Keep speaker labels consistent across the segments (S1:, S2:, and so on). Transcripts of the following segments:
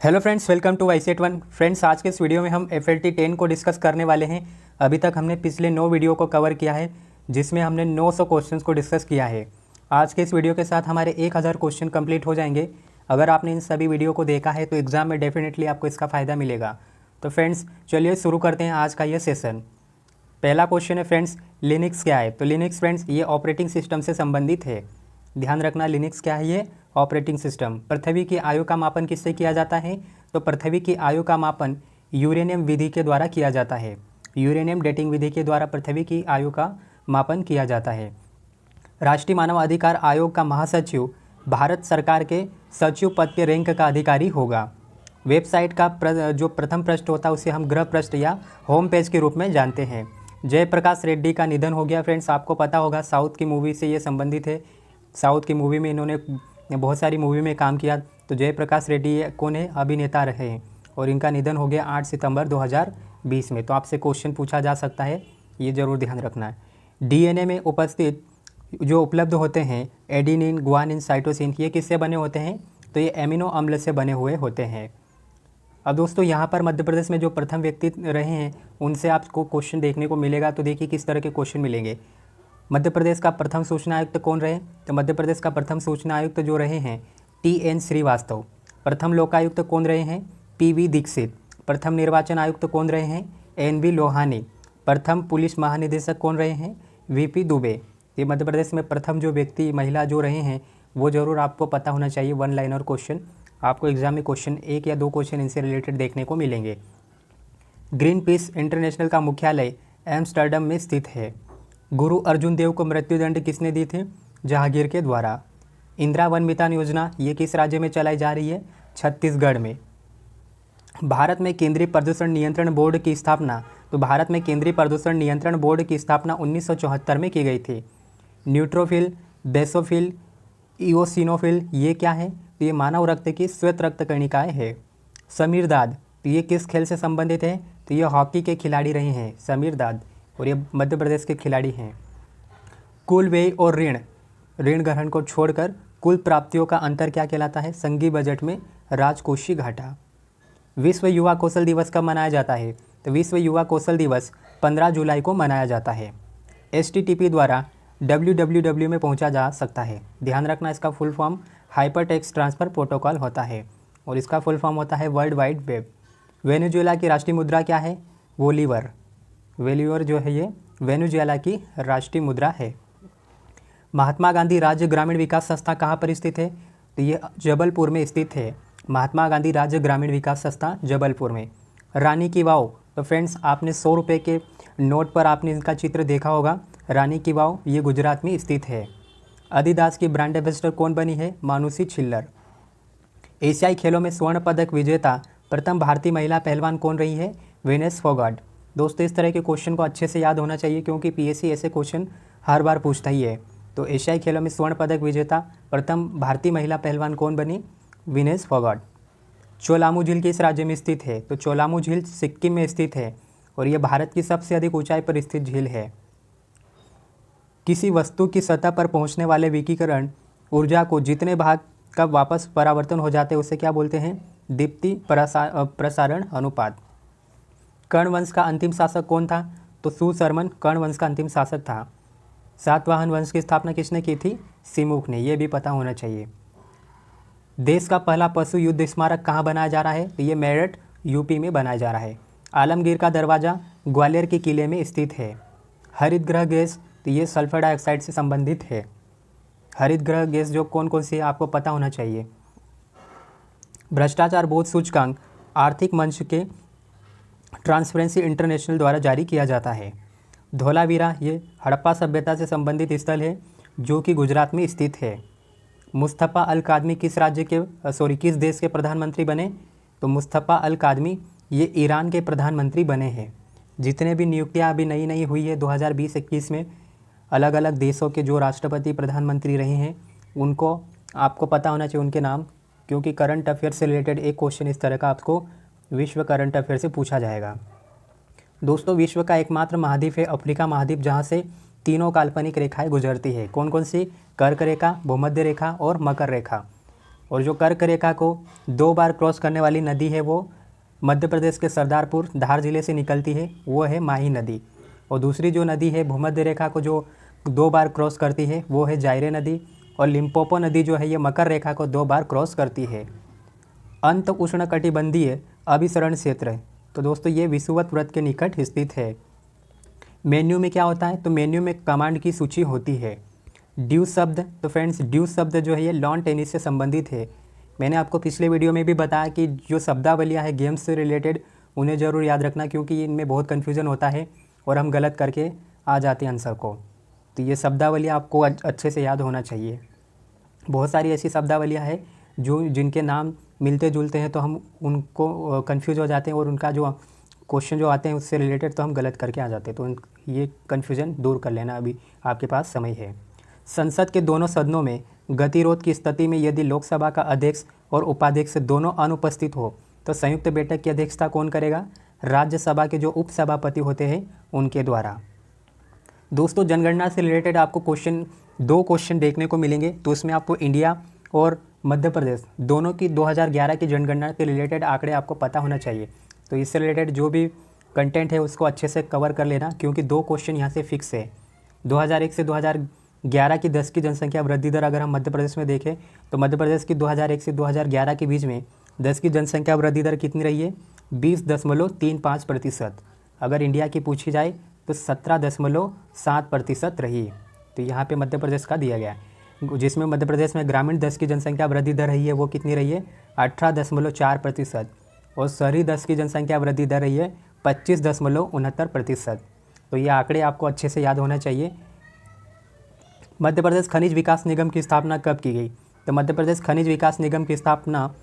S1: Hello friends, welcome to Yset one. Friends, आज के इस वीडियो में हम FLT 10 को डिस्कस करने वाले हैं। अभी तक हमने पिछले 9 वीडियो को कवर किया है, जिसमें हमने 900 क्वेश्चंस को डिस्कस किया है। आज के इस वीडियो के साथ हमारे 1000 क्वेश्चन कंप्लीट हो जाएंगे। अगर आपने इन सभी वीडियो को देखा है तो एग्ज़ाम में डेफिनेटली आपको इसका फ़ायदा मिलेगा। तो फ्रेंड्स, चलिए शुरू करते हैं आज का यह सेशन। पहला क्वेश्चन है फ्रेंड्स, लिनक्स क्या है? तो लिनक्स फ्रेंड्स ये ऑपरेटिंग सिस्टम से संबंधित है। ध्यान रखना, लिनक्स क्या है? ये ऑपरेटिंग सिस्टम। पृथ्वी की आयु का मापन किससे किया जाता है? तो पृथ्वी की आयु का मापन यूरेनियम विधि के द्वारा किया जाता है। यूरेनियम डेटिंग विधि के द्वारा पृथ्वी की आयु का मापन किया जाता है। राष्ट्रीय मानव अधिकार आयोग का महासचिव भारत सरकार के सचिव पद के रैंक का अधिकारी होगा। वेबसाइट का जो प्रथम पृष्ठ होता है उसे हम गृह पृष्ठ या होम पेज के रूप में जानते हैं। जयप्रकाश रेड्डी का निधन हो गया। फ्रेंड्स, आपको पता होगा साउथ की मूवी से ये संबंधित है। साउथ की मूवी में इन्होंने बहुत सारी मूवी में काम किया। तो जयप्रकाश रेड्डी कौन है? अभिनेता रहे हैं और इनका निधन हो गया 8 सितंबर 2020 में। तो आपसे क्वेश्चन पूछा जा सकता है, ये ज़रूर ध्यान रखना है। डीएनए में उपस्थित जो उपलब्ध होते हैं एडिनिन, गुआनिन, साइटोसिन, ये किससे बने होते हैं? तो ये एमिनो अम्ल से बने हुए होते हैं। अब दोस्तों, यहाँ पर मध्य प्रदेश में जो प्रथम व्यक्ति रहे हैं उनसे आपको क्वेश्चन देखने को मिलेगा। तो देखिए किस तरह के क्वेश्चन मिलेंगे। मध्य प्रदेश का प्रथम सूचना आयुक्त कौन रहे? तो मध्य प्रदेश का प्रथम सूचना आयुक्त जो रहे हैं TN श्रीवास्तव। प्रथम लोकायुक्त कौन रहे हैं? PV दीक्षित। प्रथम निर्वाचन आयुक्त कौन रहे हैं? NV लोहानी। प्रथम पुलिस महानिदेशक कौन रहे हैं? VP दुबे। ये मध्य प्रदेश में प्रथम जो व्यक्ति महिला जो रहे हैं वो ज़रूर आपको पता होना चाहिए। वन लाइनर क्वेश्चन आपको एग्जाम में क्वेश्चन 1 या 2 क्वेश्चन इनसे रिलेटेड देखने को मिलेंगे। ग्रीन पीस इंटरनेशनल का मुख्यालय एम्स्टर्डम में स्थित है। गुरु अर्जुन देव को मृत्युदंड किसने दी थी? जहांगीर के द्वारा। इंदिरा वन मितान योजना ये किस राज्य में चलाई जा रही है? छत्तीसगढ़ में। भारत में केंद्रीय प्रदूषण नियंत्रण बोर्ड की स्थापना, तो भारत में केंद्रीय प्रदूषण नियंत्रण बोर्ड की स्थापना 1974 में की गई थी। न्यूट्रोफिल, बेसोफिल, इओसिनोफिल ये क्या है? तो ये मानव रक्त की श्वेत रक्त कणिकाएं हैं। समीर दाद, तो ये किस खेल से संबंधित है? तो ये हॉकी के खिलाड़ी रहे हैं समीर दाद, और ये मध्य प्रदेश के खिलाड़ी हैं। कुल व्यय और ऋण ग्रहण को छोड़कर कुल प्राप्तियों का अंतर क्या कहलाता है? संघीय बजट में राजकोषीय घाटा। विश्व युवा कौशल दिवस कब मनाया जाता है? तो विश्व युवा कौशल दिवस 15 जुलाई को मनाया जाता है। HTTP द्वारा www में पहुंचा जा सकता है। ध्यान रखना, इसका full form hyper text transfer protocol होता है और इसका फुल फॉर्म होता है वर्ल्ड वाइड वेब। वेनेजुएला की राष्ट्रीय मुद्रा क्या है? बोलीवर। बोलीवर जो है ये वेनेजुएला की राष्ट्रीय मुद्रा है। महात्मा गांधी राज्य ग्रामीण विकास संस्था कहाँ पर स्थित है? तो ये जबलपुर में स्थित है। महात्मा गांधी राज्य ग्रामीण विकास संस्था जबलपुर में। रानी की वाव, तो फ्रेंड्स आपने 100 रुपये के नोट पर आपने इनका चित्र देखा होगा। रानी की वाव ये गुजरात में स्थित है। adidas की ब्रांड एम्बेसडर कौन बनी है? मानुषी छिल्लर। एशियाई खेलों में स्वर्ण पदक विजेता प्रथम भारतीय महिला पहलवान कौन रही है? विनेश फोगाट। दोस्तों, इस तरह के क्वेश्चन को अच्छे से याद होना चाहिए क्योंकि PSC ऐसे क्वेश्चन हर बार पूछता ही है। तो एशियाई खेलों में स्वर्ण पदक विजेता प्रथम भारतीय महिला पहलवान कौन बनी? विनेश फोगाट। चोलामू झील किस राज्य में स्थित है? तो चोलामू झील सिक्किम में स्थित है और यह भारत की सबसे अधिक ऊंचाई पर स्थित झील है। किसी वस्तु की सतह पर पहुंचने वाले विकिरण ऊर्जा को जितने भाग का वापस परावर्तन हो जाते हैं उसे क्या बोलते हैं? दीप्ति प्रसारण अनुपात। कर्ण वंश का अंतिम शासक कौन था? तो सुशर्मन कर्ण वंश का अंतिम शासक था। सातवाहन वंश की स्थापना किसने की थी? सिमुख ने। यह भी पता होना चाहिए। देश का पहला पशु युद्ध स्मारक कहाँ बनाया जा रहा है? तो ये मेरठ UP में बनाया जा रहा है। आलमगीर का दरवाज़ा ग्वालियर के किले में स्थित है। हरित गृह गैस, तो ये सल्फर डाइऑक्साइड से संबंधित है। हरित गृह गैस जो कौन कौन सी है आपको पता होना चाहिए। भ्रष्टाचार बोध सूचकांक आर्थिक मंच के ट्रांसपेरेंसी इंटरनेशनल द्वारा जारी किया जाता है। धोलावीरा ये हड़प्पा सभ्यता से संबंधित स्थल है जो कि गुजरात में स्थित है। मुस्तफ़ा अल कादमी किस किस देश के प्रधानमंत्री बने? तो मुस्तफ़ा अल कादमी ये ईरान के प्रधानमंत्री बने हैं। जितने भी नियुक्तियां अभी नई नई हुई है 2020-21 में, अलग अलग देशों के जो राष्ट्रपति प्रधानमंत्री रहे हैं उनको आपको पता होना चाहिए उनके नाम, क्योंकि करंट अफेयर से रिलेटेड एक क्वेश्चन इस तरह का आपको विश्व करंट अफेयर से पूछा जाएगा। दोस्तों, विश्व का एकमात्र महाद्वीप है अफ्रीका महाद्वीप, जहाँ से तीनों काल्पनिक रेखाएं गुजरती है। कौन कौन सी? कर्क रेखा, भूमध्य रेखा और मकर रेखा। और जो कर्क रेखा को 2 बार क्रॉस करने वाली नदी है वो मध्य प्रदेश के सरदारपुर धार जिले से निकलती है, वो है माही नदी। और दूसरी जो नदी है भूमध्य रेखा को जो 2 बार क्रॉस करती है वो है जायरे नदी। और लिम्पोपो नदी जो है ये मकर रेखा को 2 बार क्रॉस करती है। अंत उष्णकटिबंधीय अभिसरण क्षेत्र है, तो दोस्तों ये विषुवत व्रत के निकट स्थित है। मेन्यू में क्या होता है, तो मेन्यू में कमांड की सूची होती है। ड्यू शब्द, तो फ्रेंड्स ड्यू शब्द जो है ये लॉन टेनिस से संबंधित है। मैंने आपको पिछले वीडियो में भी बताया कि जो शब्दावलियाँ हैं गेम्स से रिलेटेड उन्हें ज़रूर याद रखना, क्योंकि इनमें बहुत कन्फ्यूज़न होता है और हम गलत करके आ जाते हैं आंसर को। तो ये शब्दावलियाँ आपको अच्छे से याद होना चाहिए। बहुत सारी ऐसी शब्दावलियाँ हैं जिनके नाम मिलते जुलते हैं तो हम उनको कन्फ्यूज हो जाते हैं और उनका जो क्वेश्चन जो आते हैं उससे रिलेटेड तो हम गलत करके आ जाते हैं। तो ये कन्फ्यूज़न दूर कर लेना, अभी आपके पास समय है। संसद के दोनों सदनों में गतिरोध की स्थिति में यदि लोकसभा का अध्यक्ष और उपाध्यक्ष दोनों अनुपस्थित हो तो संयुक्त बैठक की अध्यक्षता कौन करेगा? राज्यसभा के जो उपसभापति होते हैं उनके द्वारा। दोस्तों जनगणना से रिलेटेड आपको 2 क्वेश्चन देखने को मिलेंगे, तो उसमें आपको इंडिया और मध्य प्रदेश दोनों की 2011 की जनगणना के रिलेटेड आंकड़े आपको पता होना चाहिए। तो इससे रिलेटेड जो भी कंटेंट है उसको अच्छे से कवर कर लेना, क्योंकि 2 क्वेश्चन यहाँ से फिक्स है। 2001 से 2011 की 10 की जनसंख्या वृद्धि दर अगर हम मध्य प्रदेश में देखें तो मध्य प्रदेश की 2001 से 2011 के बीच में 10 की जनसंख्या वृद्धि दर कितनी रही है? 20.35%। अगर इंडिया की पूछी जाए तो 17.7% रही। तो यहाँ पे मध्य प्रदेश का दिया गया है, जिसमें मध्य प्रदेश में ग्रामीण 10 की जनसंख्या वृद्धि दर रही है वो कितनी रही है? 18.4%। और शहरी 10 की जनसंख्या वृद्धि दर रही है 25.69%। तो ये आंकड़े आपको अच्छे से याद होना चाहिए। मध्य प्रदेश खनिज विकास निगम की स्थापना कब की गई? तो मध्य प्रदेश खनिज विकास निगम की स्थापना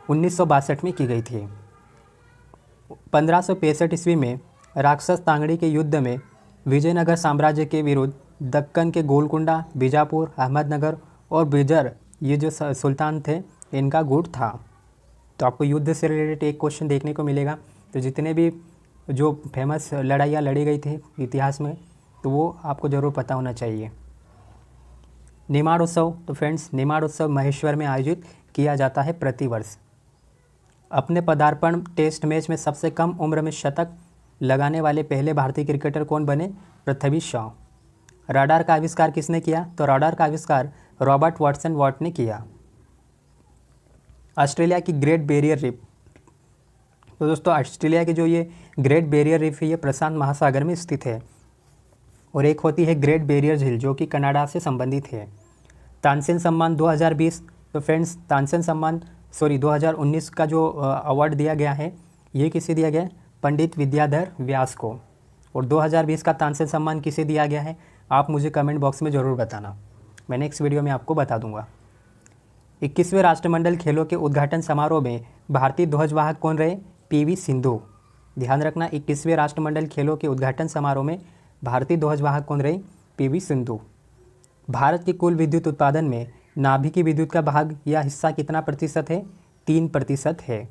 S1: 1962 में की गई थी। 1565 ईस्वी में राक्षस तांगड़ी के युद्ध में विजयनगर साम्राज्य के विरुद्ध दक्कन के गोलकुंडा, बीजापुर, अहमदनगर और बिजर ये जो सुल्तान थे इनका गुट था। तो आपको युद्ध से रिलेटेड एक क्वेश्चन देखने को मिलेगा। तो जितने भी जो फेमस लड़ाइयाँ लड़ी गई थी इतिहास में तो वो आपको ज़रूर पता होना चाहिए। निमाड़ उत्सव, तो फ्रेंड्स निमाड़ उत्सव महेश्वर में आयोजित किया जाता है प्रतिवर्ष। अपने पदार्पण टेस्ट मैच में सबसे कम उम्र में शतक लगाने वाले पहले भारतीय क्रिकेटर कौन बने? पृथ्वी शॉ। राडार का आविष्कार किसने किया? तो राडार का आविष्कार रॉबर्ट वाटसन वॉट ने किया। ऑस्ट्रेलिया की ग्रेट बैरियर रीफ, तो दोस्तों ऑस्ट्रेलिया की जो ये ग्रेट बैरियर रीफ है ये प्रशांत महासागर में स्थित है। और एक होती है ग्रेट बैरियर झील जो कि कनाडा से संबंधित है। तानसेन सम्मान 2020, तो फ्रेंड्स तानसेन सम्मान 2019 का जो अवार्ड दिया गया है ये किसे दिया गया है? पंडित विद्याधर व्यास को। और 2020 का तानसेन सम्मान किसे दिया गया है आप मुझे कमेंट बॉक्स में ज़रूर बताना, मैं नेक्स्ट वीडियो में आपको बता दूंगा। 21वें राष्ट्रमंडल खेलों के उद्घाटन समारोह में भारतीय ध्वजवाहक कौन रहे? पीवी सिंधु। ध्यान रखना 21वें राष्ट्रमंडल खेलों के उद्घाटन समारोह में भारतीय ध्वजवाहक कौन रहे? पीवी सिंधु। भारत की कुल विद्युत उत्पादन में नाभिकीय विद्युत का भाग या हिस्सा कितना प्रतिशत है? 3% है।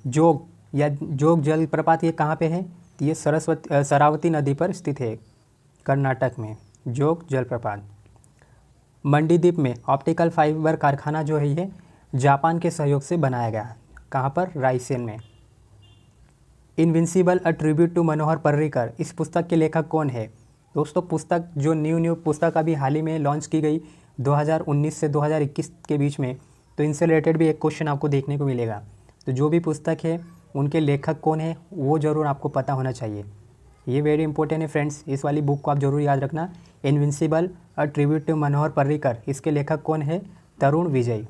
S1: जोग जलप्रपात ये कहाँ पे है? ये शरावती नदी पर स्थित है, कर्नाटक में जोग जलप्रपात। मंडीदीप में ऑप्टिकल फाइबर कारखाना जो है ये जापान के सहयोग से बनाया गया, कहाँ पर? रायसेन में। Invincible a tribute to Manohar Parrikar, इस पुस्तक के लेखक कौन है? दोस्तों पुस्तक जो न्यू पुस्तक अभी हाल ही में लॉन्च की गई 2019 से 2021 के बीच में, तो इनसे रिलेटेड भी एक क्वेश्चन आपको देखने को मिलेगा। तो जो भी पुस्तक है उनके लेखक कौन है वो ज़रूर आपको पता होना चाहिए। ये वेरी इंपॉर्टेंट है फ्रेंड्स, इस वाली बुक को आप ज़रूर याद रखना। Invincible a tribute to Manohar Parrikar, इसके लेखक कौन है? तरुण विजय।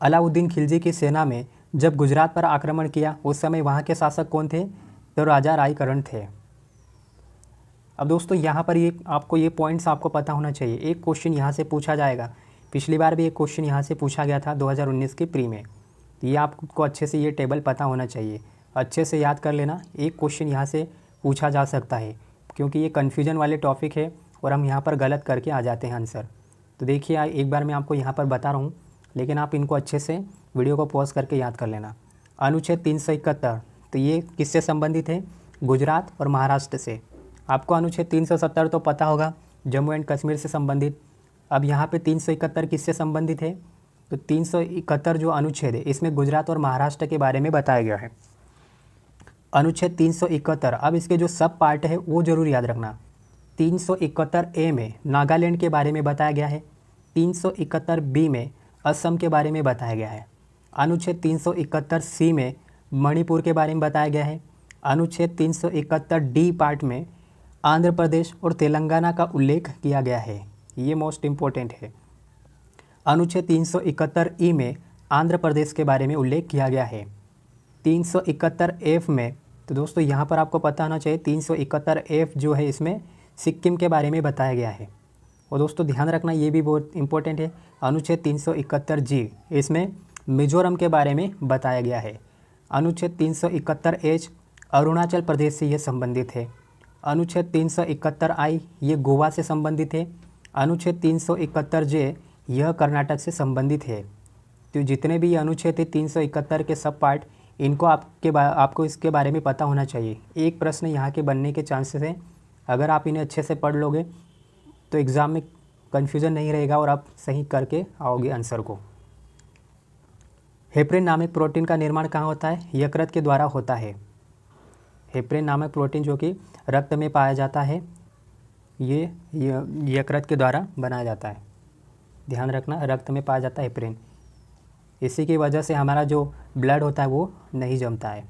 S1: अलाउद्दीन खिलजी की सेना में जब गुजरात पर आक्रमण किया उस समय वहाँ के शासक कौन थे? तो राजा रायकरण थे। अब दोस्तों यहाँ पर ये पॉइंट्स आपको पता होना चाहिए। एक क्वेश्चन यहाँ से पूछा जाएगा, पिछली बार भी एक क्वेश्चन यहाँ से पूछा गया था 2019 के प्री में। तो ये आपको अच्छे से ये टेबल पता होना चाहिए, अच्छे से याद कर लेना। एक क्वेश्चन यहाँ से पूछा जा सकता है क्योंकि ये कन्फ्यूजन वाले टॉपिक है और हम यहाँ पर गलत करके आ जाते हैं आंसर। तो देखिए एक बार मैं आपको यहाँ पर बता रहा हूँ, लेकिन आप इनको अच्छे से वीडियो को पॉज करके याद कर लेना। अनुच्छेद 371, तो ये किससे संबंधित है? गुजरात और महाराष्ट्र से। आपको अनुच्छेद 370 तो पता होगा, जम्मू एंड कश्मीर से संबंधित। अब यहाँ पे 371 किससे संबंधित है? तो 371 जो अनुच्छेद है इसमें गुजरात और महाराष्ट्र के बारे में बताया गया है। अनुच्छेद 371, अब इसके जो सब पार्ट है वो जरूर याद रखना। 371A में नागालैंड के बारे में बताया गया है। 371B में असम के बारे में बताया गया है। अनुच्छेद 371C में मणिपुर के बारे में बताया गया है। अनुच्छेद 371D पार्ट में आंध्र प्रदेश और तेलंगाना का उल्लेख किया गया है, ये मोस्ट इम्पोर्टेंट है। अनुच्छेद 371E में आंध्र प्रदेश के बारे में उल्लेख किया गया है। 371F में, तो दोस्तों यहाँ पर आपको पता होना चाहिए, 371F जो है इसमें सिक्किम के बारे में बताया गया है। और दोस्तों ध्यान रखना ये भी बहुत इंपॉर्टेंट है, अनुच्छेद 371G इसमें मिजोरम के बारे में बताया गया है। अनुच्छेद 371H अरुणाचल प्रदेश से ये संबंधित है। अनुच्छेद 371I ये गोवा से संबंधित है। अनुच्छेद 371J यह कर्नाटक से संबंधित है। तो जितने भी ये अनुच्छेद है 371 के सब पार्ट, इनको आपको इसके बारे में पता होना चाहिए। एक प्रश्न यहाँ के बनने के चांसेस हैं, अगर आप इन्हें अच्छे से पढ़ लोगे तो एग्ज़ाम में कन्फ्यूज़न नहीं रहेगा और आप सही करके आओगे आंसर को। हेपरिन नामक प्रोटीन का निर्माण कहाँ होता है? यकृत के द्वारा होता है। हेपरिन नामक प्रोटीन जो कि रक्त में पाया जाता है, ये यकृत के द्वारा बनाया जाता है। ध्यान रखना, रक्त में पाया जाता है हेपरिन। इसी की वजह से हमारा जो ब्लड होता है वो नहीं जमता है।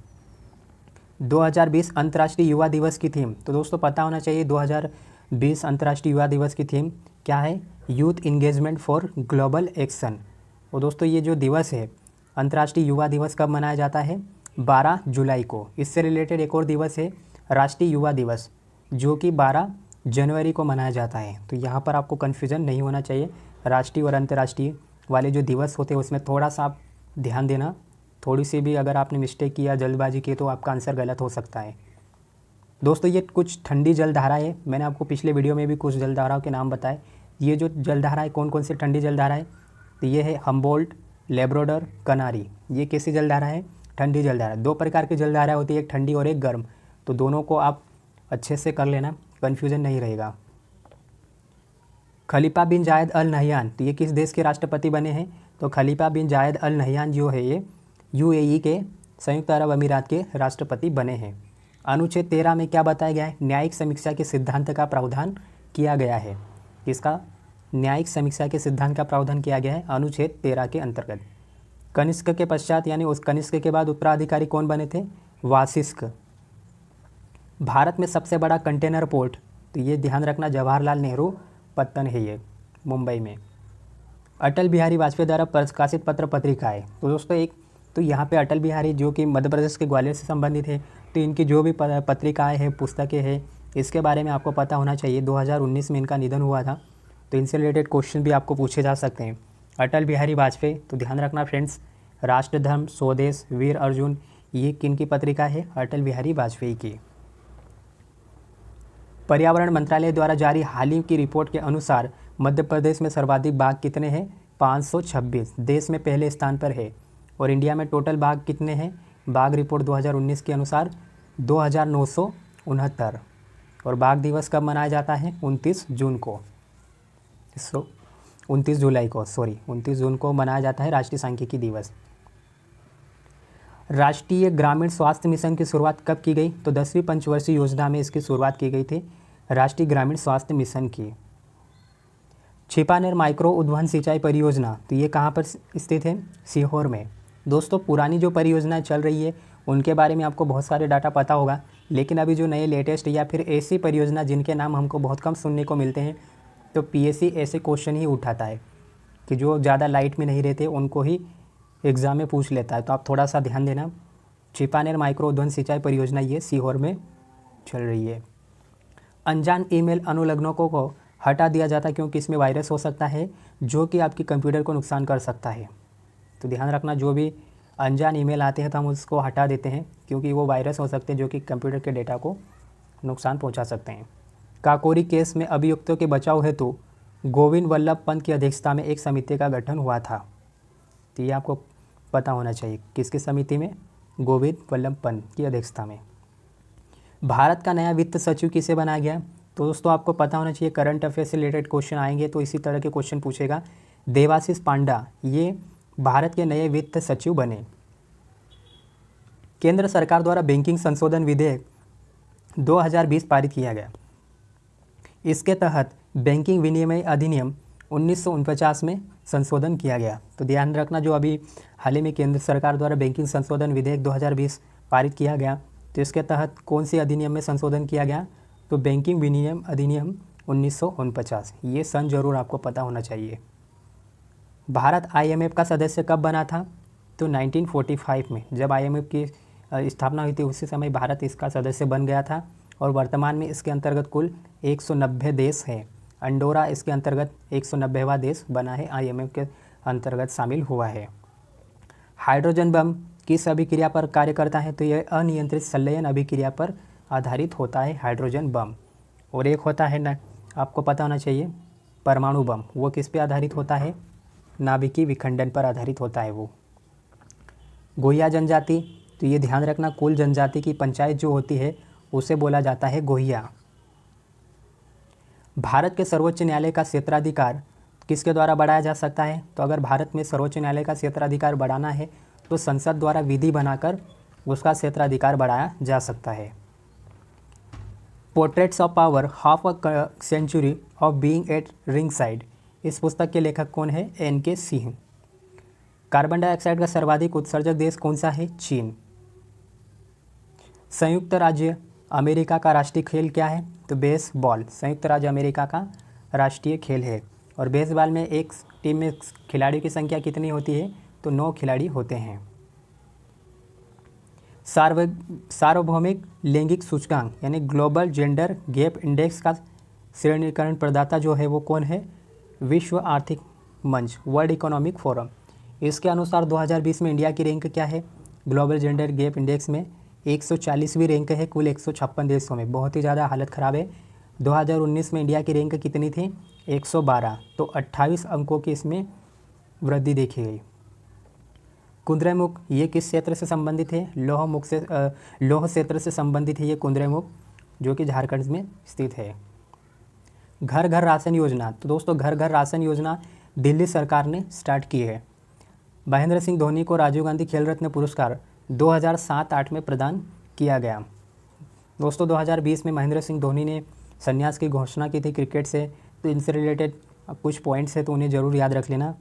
S1: 2020 अंतर्राष्ट्रीय युवा दिवस की थीम, तो दोस्तों पता होना चाहिए 2020 अंतर्राष्ट्रीय युवा दिवस की थीम क्या है? Youth engagement for global action. और दोस्तों ये जो दिवस है अंतर्राष्ट्रीय युवा दिवस कब मनाया जाता है? 12 जुलाई को। इससे रिलेटेड एक और दिवस है राष्ट्रीय युवा दिवस, जो कि 12 जनवरी को मनाया जाता है। तो यहाँ पर आपको कन्फ्यूज़न नहीं होना चाहिए, राष्ट्रीय और अंतर्राष्ट्रीय वाले जो दिवस होते हैं उसमें थोड़ा सा आप ध्यान देना। थोड़ी सी भी अगर आपने मिस्टेक किया, जल्दबाजी की, तो आपका आंसर गलत हो सकता है। दोस्तों ये कुछ ठंडी जलधारा है, मैंने आपको पिछले वीडियो में भी कुछ जलधाराओं के नाम बताए। ये जो जलधारा है कौन कौन सी ठंडी जलधारा है? तो ये है हम्बोल्ट, लेब्राडोर, कनारी। ये कैसी जलधारा है? ठंडी जलधारा। दो प्रकार की जलधारा होती है, एक ठंडी और एक गर्म। तो दोनों को आप अच्छे से कर लेना, कन्फ्यूज़न नहीं रहेगा। खलीफा बिन जायद अल नहयान, तो ये किस देश के राष्ट्रपति बने हैं? तो खलीफा बिन जायद अल नहयान जो है ये UAE के, संयुक्त अरब अमीरात के राष्ट्रपति बने हैं। अनुच्छेद 13 में क्या बताया गया है? न्यायिक समीक्षा के सिद्धांत का प्रावधान किया गया है। किसका? न्यायिक समीक्षा के सिद्धांत का प्रावधान किया गया है अनुच्छेद 13 के अंतर्गत। कनिष्क के पश्चात यानी उस कनिष्क के बाद उत्तराधिकारी कौन बने थे? वाशिष्क। भारत में सबसे बड़ा कंटेनर पोर्ट, तो ये ध्यान रखना जवाहरलाल नेहरू पत्तन है, ये मुंबई में। अटल बिहारी वाजपेयी द्वारा प्रकाशित पत्र पत्रिका है। तो दोस्तों एक तो यहाँ पे अटल बिहारी जो कि मध्य प्रदेश के ग्वालियर से संबंधित है, तो इनकी जो भी पत्रिकाएँ हैं, पुस्तकें हैं, इसके बारे में आपको पता होना चाहिए। 2019 में इनका निधन हुआ था, तो इनसे रिलेटेड क्वेश्चन भी आपको पूछे जा सकते हैं। अटल बिहारी वाजपेयी, तो ध्यान रखना फ्रेंड्स, राष्ट्रधर्म, स्वदेश, वीर अर्जुन, ये किन की पत्रिका है? अटल बिहारी वाजपेयी की। पर्यावरण मंत्रालय द्वारा जारी हाल ही की रिपोर्ट के अनुसार मध्य प्रदेश में सर्वाधिक बाघ कितने हैं? 526, देश में पहले स्थान पर है। और इंडिया में टोटल बाघ कितने हैं? बाघ रिपोर्ट 2019 के अनुसार 2969। और बाघ दिवस कब मनाया जाता है? 29 जून को, 29 जुलाई को, 29 जून को मनाया जाता है राष्ट्रीय सांख्यिकी दिवस। राष्ट्रीय ग्रामीण स्वास्थ्य मिशन की शुरुआत कब की गई? तो 10वीं पंचवर्षीय योजना में इसकी शुरुआत की गई थी, राष्ट्रीय ग्रामीण स्वास्थ्य मिशन की। छिपानेर माइक्रो उद्वहन सिंचाई परियोजना, तो ये कहाँ पर स्थित है? सीहोर में। दोस्तों पुरानी जो परियोजनाएं चल रही है उनके बारे में आपको बहुत सारे डाटा पता होगा, लेकिन अभी जो नए लेटेस्ट या फिर ऐसी परियोजना जिनके नाम हमको बहुत कम सुनने को मिलते हैं, तो PSC ऐसे क्वेश्चन ही उठाता है कि जो ज़्यादा लाइट में नहीं रहते उनको ही एग्ज़ाम में पूछ लेता है। तो आप थोड़ा सा ध्यान देना। छिपानेर माइक्रो उद्वहन सिंचाई परियोजना ये सीहोर में चल रही है। अनजान ईमेल अनुलग्नकों को हटा दिया जाता है क्योंकि इसमें वायरस हो सकता है जो कि आपकी कंप्यूटर को नुकसान कर सकता है। तो ध्यान रखना, जो भी अनजान ईमेल आते हैं तो हम उसको हटा देते हैं क्योंकि वो वायरस हो सकते हैं जो कि कंप्यूटर के डेटा को नुकसान पहुंचा सकते हैं। काकोरी केस में अभियुक्तों के बचाव हेतु गोविंद वल्लभ पंत की अध्यक्षता में एक समिति का गठन हुआ था। तो ये आपको पता होना चाहिए, किसकी समिति में? गोविंद वल्लभ पंत की अध्यक्षता में। भारत का नया वित्त सचिव किसे बनाया गया? तो दोस्तों आपको पता होना चाहिए, करंट अफेयर से रिलेटेड क्वेश्चन आएंगे तो इसी तरह के क्वेश्चन पूछेगा। देवाशीष पांडा ये भारत के नए वित्त सचिव बने। केंद्र सरकार द्वारा बैंकिंग संशोधन विधेयक 2020 पारित किया गया। इसके तहत बैंकिंग विनियमन अधिनियम 1949 में संशोधन किया गया। तो ध्यान रखना, जो अभी हाल ही में केंद्र सरकार द्वारा बैंकिंग संशोधन विधेयक 2020 पारित किया गया, तो इसके तहत कौन सी अधिनियम में संशोधन किया गया? तो बैंकिंग विनियम अधिनियम 1949। ये सन जरूर आपको पता होना चाहिए। भारत IMF का सदस्य कब बना था? तो 1945 में, जब IMF की स्थापना हुई थी उसी समय भारत इसका सदस्य बन गया था। और वर्तमान में इसके अंतर्गत कुल 190 देश हैं। अंडोरा इसके अंतर्गत 190वां देश बना है, IMF के अंतर्गत शामिल हुआ है। हाइड्रोजन बम किस अभिक्रिया पर कार्य करता है? तो यह अनियंत्रित संलयन अभिक्रिया पर आधारित होता है हाइड्रोजन बम। और एक होता है ना, आपको पता होना चाहिए, परमाणु बम, वो किस पे आधारित होता है? नाभिकीय विखंडन पर आधारित होता है वो। गोहिया जनजाति, तो ये ध्यान रखना, कुल जनजाति की पंचायत जो होती है उसे बोला जाता है गोहिया। भारत के सर्वोच्च न्यायालय का क्षेत्राधिकार किसके द्वारा बढ़ाया जा सकता है? तो अगर भारत में सर्वोच्च न्यायालय का क्षेत्राधिकार बढ़ाना है तो संसद द्वारा विधि बनाकर उसका क्षेत्राधिकार बढ़ाया जा सकता है। Portraits of power, half a century of being at ring side, इस पुस्तक के लेखक कौन है? NK सिंह। कार्बन डाइऑक्साइड का सर्वाधिक उत्सर्जक देश कौन सा है? चीन। संयुक्त राज्य अमेरिका का राष्ट्रीय खेल क्या है? तो बेसबॉल संयुक्त राज्य अमेरिका का राष्ट्रीय खेल है। और बेसबॉल में एक टीम में खिलाड़ियों की संख्या कितनी होती है? तो 9 खिलाड़ी होते हैं। सार्वभौमिक लैंगिक सूचकांक यानी ग्लोबल जेंडर गैप इंडेक्स का श्रेणीकरण प्रदाता जो है वो कौन है? विश्व आर्थिक मंच, वर्ल्ड इकोनॉमिक फोरम। इसके अनुसार 2020 में इंडिया की रैंक क्या है? ग्लोबल जेंडर गैप इंडेक्स में 140वीं रैंक है कुल 156 देशों में। बहुत ही ज़्यादा हालत ख़राब है। 2019 में इंडिया की रैंक कितनी थी? 112, तो 28 अंकों की इसमें वृद्धि देखी गई। कुद्रेमुख ये किस क्षेत्र से संबंधित है? लौह क्षेत्र से संबंधित है ये कुद्रेमुख, जो कि झारखंड में स्थित है। घर घर राशन योजना, तो दोस्तों घर घर राशन योजना दिल्ली सरकार ने स्टार्ट की है। महेंद्र सिंह धोनी को राजीव गांधी खेल रत्न पुरस्कार 2007-8 में प्रदान किया गया। दोस्तों 2020 में महेंद्र सिंह धोनी ने संन्यास की घोषणा की थी क्रिकेट से, तो इनसे रिलेटेड कुछ पॉइंट्स है तो उन्हें ज़रूर याद रख लेना।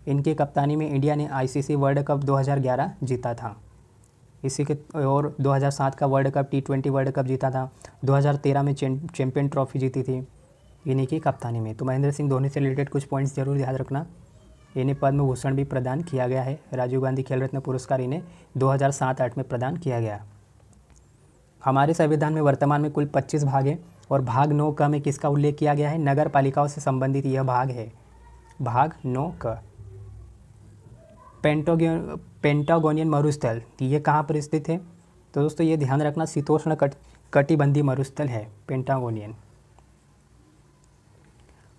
S1: इनकी कप्तानी में इंडिया ने ICC वर्ल्ड कप 2011 जीता था। इसी के और 2007 का world cup T20 world cup जीता था। 2013 में चैंपियन ट्रॉफी जीती थी इन्हीं की कप्तानी में। तो महेंद्र सिंह धोनी से रिलेटेड कुछ पॉइंट्स जरूर याद रखना। इन्हें पद्म भूषण भी प्रदान किया गया है। राजीव गांधी खेल रत्न पुरस्कार इन्हें 2007-8 में प्रदान किया गया। हमारे संविधान में वर्तमान में कुल 25 भाग हैं और भाग 9 क में किसका उल्लेख किया गया है? नगर पालिकाओं से संबंधित यह भाग है, भाग 9 क। पेंटागोनियन मरुस्थल ये कहाँ पर स्थित है? तो दोस्तों ये ध्यान रखना, शीतोष्ण कटिबंधीय मरुस्थल है पेंटागोनियन।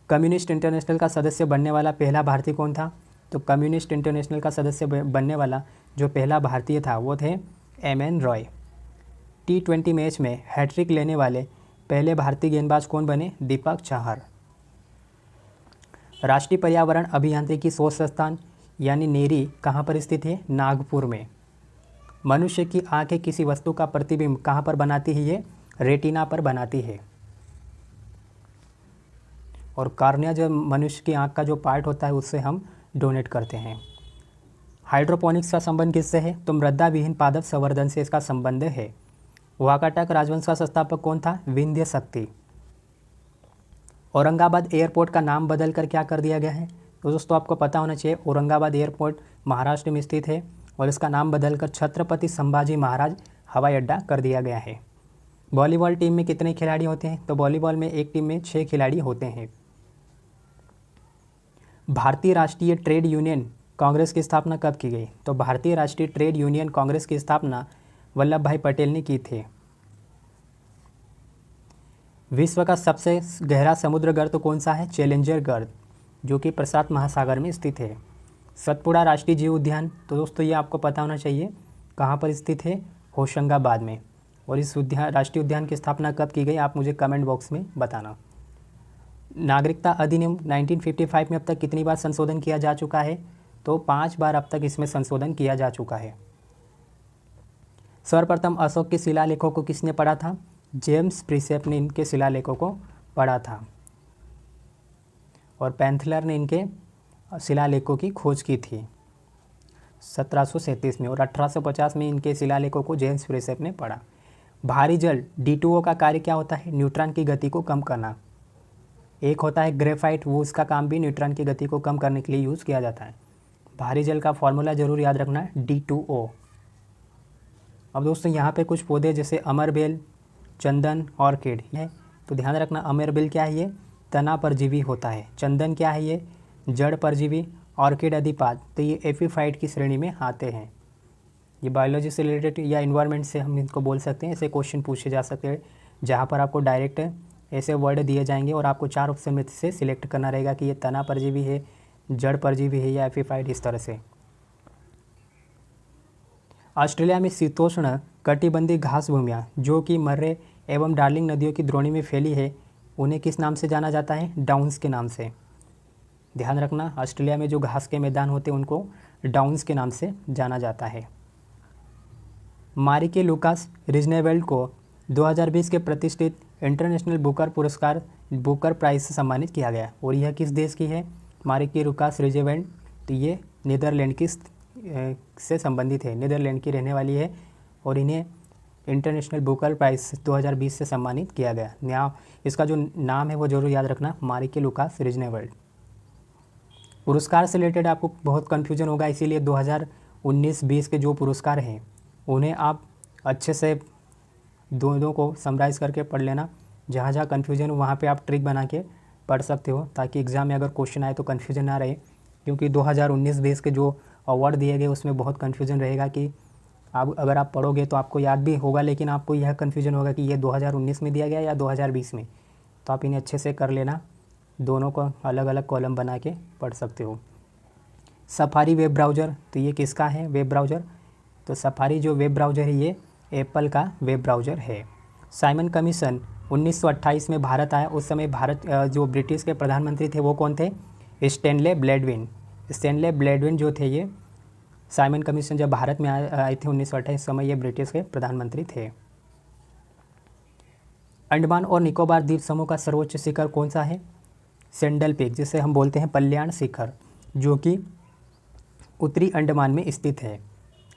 S1: कम्युनिस्ट इंटरनेशनल का सदस्य बनने वाला पहला भारतीय कौन था? तो कम्युनिस्ट इंटरनेशनल का सदस्य बनने वाला जो पहला भारतीय था वो थे MN रॉय। T20 मैच में हैट्रिक लेने वाले पहले भारतीय गेंदबाज कौन बने? दीपक चाहर। राष्ट्रीय पर्यावरण अभियांत्रिकी शोध संस्थान यानी नेरी कहाँ पर स्थित है? नागपुर में। मनुष्य की आंखें किसी वस्तु का प्रतिबिंब कहाँ पर बनाती है? ये रेटिना पर बनाती है। और कार्निया जो मनुष्य की आंख का जो पार्ट होता है उससे हम डोनेट करते हैं। हाइड्रोपोनिक्स का संबंध किससे है? तो मृदा विहीन पादप संवर्धन से इसका संबंध है। वाकाटक राजवंश का संस्थापक कौन था? विंध्य शक्ति। औरंगाबाद एयरपोर्ट का नाम बदल कर क्या कर दिया गया है? तो दोस्तों आपको पता होना चाहिए, औरंगाबाद एयरपोर्ट महाराष्ट्र में स्थित है और इसका नाम बदलकर छत्रपति संभाजी महाराज हवाई अड्डा कर दिया गया है। वॉलीबॉल टीम में कितने खिलाड़ी होते हैं? तो वॉलीबॉल में एक टीम में 6 खिलाड़ी होते हैं। भारतीय राष्ट्रीय ट्रेड यूनियन कांग्रेस की स्थापना कब की गई? तो भारतीय राष्ट्रीय ट्रेड यूनियन कांग्रेस की स्थापना वल्लभ भाई पटेल ने की थी। विश्व का सबसे गहरा समुद्र गर्त कौन सा है? चैलेंजर गर्त, जो कि प्रशांत महासागर में स्थित है। सतपुड़ा राष्ट्रीय जीव उद्यान, तो दोस्तों ये आपको पता होना चाहिए कहाँ पर स्थित है? होशंगाबाद में। और इस राष्ट्रीय उद्यान की स्थापना कब की गई, आप मुझे कमेंट बॉक्स में बताना। नागरिकता अधिनियम 1955 में अब तक कितनी बार संशोधन किया जा चुका है, तो 5 बार अब तक इसमें संशोधन किया जा चुका है। सर्वप्रथम अशोक के शिलालेखों को किसने पढ़ा था, जेम्स प्रिसेप ने इनके शिलालेखों को पढ़ा था। और पैंथलर ने इनके शिलालेखों की खोज की थी 1737 में, और 1850 में इनके शिलालेखों को जेम्स प्रिसेप ने पढ़ा। भारी जल D2O का कार्य क्या होता है, न्यूट्रॉन की गति को कम करना। एक होता है ग्रेफाइट, वो उसका काम भी न्यूट्रॉन की गति को कम करने के लिए यूज़ किया जाता है। भारी जल का फॉर्मूला जरूर याद रखना है, D2O। अब दोस्तों यहाँ पे कुछ पौधे जैसे अमरबेल, चंदन, ऑर्किड है, तो ध्यान रखना अमरबेल क्या है, ये तना परजीवी होता है। चंदन क्या है, ये जड़ परजीवी। ऑर्किड अधिपाद, तो ये एपीफाइट की श्रेणी में आते हैं। ये बायोलॉजी से रिलेटेड या इन्वायरमेंट से हम इनको बोल सकते हैं। ऐसे क्वेश्चन पूछे जा सकते हैं जहाँ पर आपको डायरेक्ट ऐसे वर्ड दिए जाएंगे और आपको 4 ऑप्शन में से सिलेक्ट करना रहेगा कि ये तना परजीवी है, जड़ परजीवी है या एपीफाइट, इस तरह से। ऑस्ट्रेलिया में शीतोष्ण कटिबंधीय घास भूमियाँ जो कि मर्रे एवं डार्लिंग नदियों की द्रोणी में फैली है, उन्हें किस नाम से जाना जाता है, डाउन्स के नाम से। ध्यान रखना ऑस्ट्रेलिया में जो घास के मैदान होते हैं उनको डाउन्स के नाम से जाना जाता है। मारिके लुकास रिजनेवेल्ड को 2020 के प्रतिष्ठित इंटरनेशनल बुकर पुरस्कार बुकर प्राइज से सम्मानित किया गया, और यह किस देश की है, मारिके लुकास रिजनेवेल्ड, तो ये नीदरलैंड की से संबंधित है, नीदरलैंड की रहने वाली है, और इन्हें इंटरनेशनल बुकर प्राइज 2020 से सम्मानित किया गया। इसका जो नाम है वो जरूर याद रखना, मारिके लुकास रिजनेवेल्ड। पुरस्कार से रिलेटेड आपको बहुत कन्फ्यूजन होगा, इसीलिए 2019-20 के जो पुरस्कार हैं उन्हें आप अच्छे से दोनों को समराइज़ करके पढ़ लेना। जहाँ जहाँ कन्फ्यूजन हो वहाँ पे आप ट्रिक बना के पढ़ सकते हो, ताकि एग्ज़ाम में अगर क्वेश्चन आए तो कन्फ्यूजन ना रहे। क्योंकि 2019-20 के जो अवार्ड दिए गए उसमें बहुत कन्फ्यूजन रहेगा कि आप अगर आप पढ़ोगे तो आपको याद भी होगा, लेकिन आपको यह कन्फ्यूजन होगा कि ये 2019 में दिया गया या 2020 में। तो आप इन्हें अच्छे से कर लेना, दोनों को अलग अलग कॉलम बना के पढ़ सकते हो। सफारी वेब ब्राउज़र, तो ये किसका है वेब ब्राउज़र, तो सफारी जो वेब ब्राउज़र है ये एप्पल का वेब ब्राउज़र है। साइमन कमीशन 1928 में भारत आया, उस समय भारत जो ब्रिटिश के प्रधानमंत्री थे वो कौन थे, स्टैनले ब्लैडविन। स्टैनले ब्लैडविन जो थे ये साइमन कमीशन जब भारत में आए थे 1928 समय ये ब्रिटिश के प्रधानमंत्री थे। अंडमान और निकोबार द्वीप समूह का सर्वोच्च शिखर कौन सा है, सेंडल पीक, जिसे हम बोलते हैं पल्याण शिखर, जो कि उत्तरी अंडमान में स्थित है।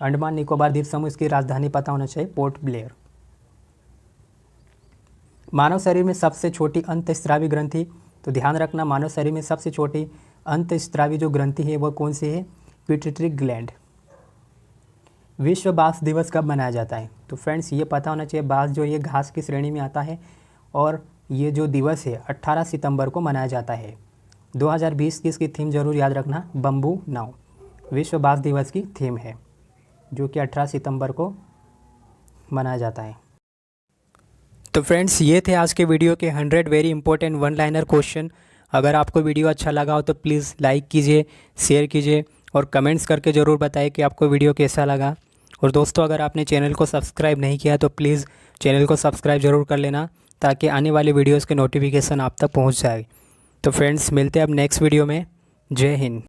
S1: अंडमान निकोबार द्वीप समूह, इसकी राजधानी पता होना चाहिए, पोर्ट ब्लेयर। मानव शरीर में सबसे छोटी अंतःस्रावी ग्रंथि, तो ध्यान रखना मानव शरीर में सबसे छोटी अंतःस्रावी जो ग्रंथि है वो कौन सी है, पिट्यूटरी ग्लैंड। विश्व बाघ दिवस कब मनाया जाता है, तो फ्रेंड्स ये पता होना चाहिए, बाघ जो ये घास की श्रेणी में आता है, और ये जो दिवस है 18 सितंबर को मनाया जाता है। 2020 की इसकी थीम जरूर याद रखना, बम्बू नाव विश्व बाघ दिवस की थीम है, जो कि 18 सितंबर को मनाया जाता है। तो फ्रेंड्स ये थे आज के वीडियो के 100 very important one liner question. अगर आपको वीडियो अच्छा लगा हो तो प्लीज़ लाइक कीजिए, शेयर कीजिए और कमेंट्स करके ज़रूर बताएं कि आपको वीडियो कैसा लगा। और दोस्तों अगर आपने चैनल को सब्सक्राइब नहीं किया तो प्लीज़ चैनल को सब्सक्राइब ज़रूर कर लेना, ताकि आने वाले वीडियोज़ के नोटिफिकेशन आप तक पहुँच जाए। तो फ्रेंड्स मिलते हैं अब नेक्स्ट वीडियो में। जय हिंद।